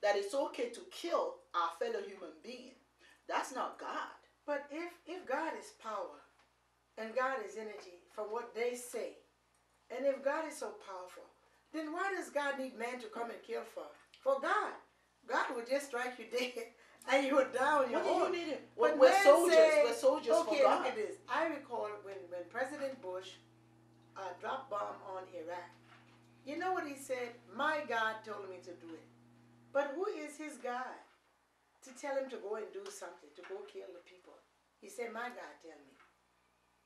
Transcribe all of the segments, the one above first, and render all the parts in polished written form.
that it's okay to kill our fellow human being. That's not God. But if God is power and God is energy from what they say, and if God is so powerful, then why does God need man to come and kill for God? God would just strike you dead and you would die on your own. What do you need him? But We're soldiers. say, We're soldiers for okay, God. look at this. I recall when President Bush dropped bomb on Iraq. You know what he said? My God told me to do it. But who is his God to tell him to go and do something, to go kill the people? He said, my God tell me.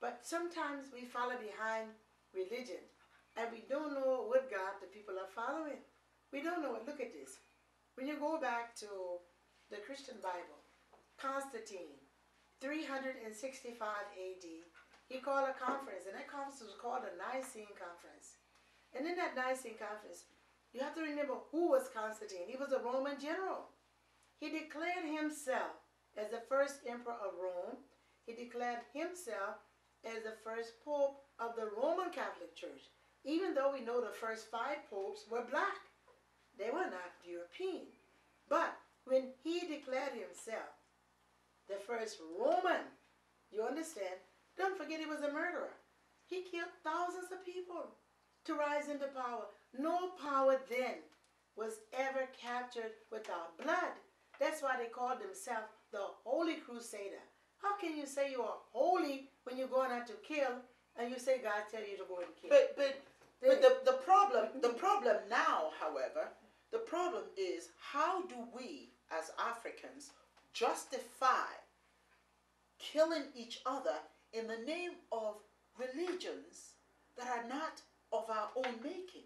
But sometimes we follow behind religion and we don't know what God the people are following. We don't know it. Look at this. When you go back to the Christian Bible, Constantine, 365 AD, he called a conference, and that conference was called the Nicene Conference. And in that Nicene Conference, you have to remember who was Constantine. He was a Roman general. He declared himself as the first emperor of Rome. He declared himself as the first pope of the Roman Catholic Church, even though we know the first 5 popes were black. They were not European. But when he declared himself the first Roman, you understand, don't forget he was a murderer. He killed thousands of people to rise into power. No power then was ever captured without blood. That's why they called themselves the Holy Crusader. How can you say you are holy when you're going out to kill and you say God tell you to go and kill? But the problem now, however, the problem is, how do we as Africans justify killing each other in the name of religions that are not of our own making?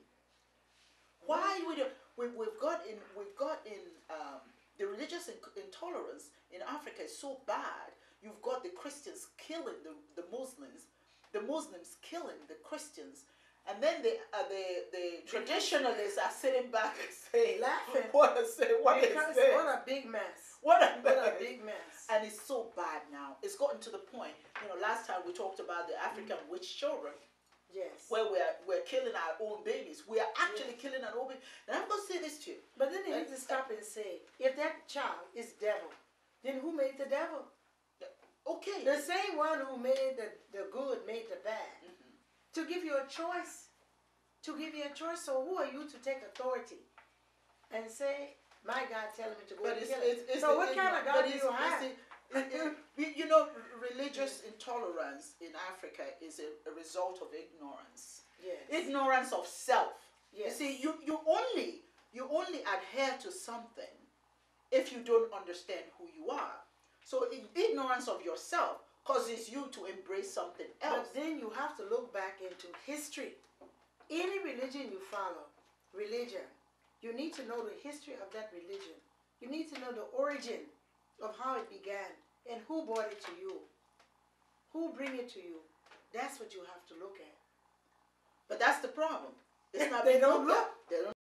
Why we've got in the religious intolerance in Africa is so bad. You've got the Christians killing the Muslims killing the Christians, and then the traditionalists are sitting back and saying, laughing. What a big mess. What a big mess. And it's so bad now. It's gotten to the point, last time we talked about the African witch children. Yes. Where we're killing our own babies. We are actually killing our own babies. And I'm going to say this to you. But then they need to stop and say, if that child is devil, then who made the devil? Okay. The same one who made the good made the bad. Mm-hmm. To give you a choice. To give you a choice. So who are you to take authority and say, my God telling me to go and kill it? So what kind of God do you have? Religious intolerance in Africa is a result of ignorance. Yes. Ignorance of self. Yes. You see, you only adhere to something if you don't understand who you are. So ignorance of yourself causes you to embrace something else. But then you have to look back into history. Any religion you follow, you need to know the history of that religion. You need to know the origin of how it began and who brought it to you. Who bring it to you. That's what you have to look at. But that's the problem. It's not they don't look. They don't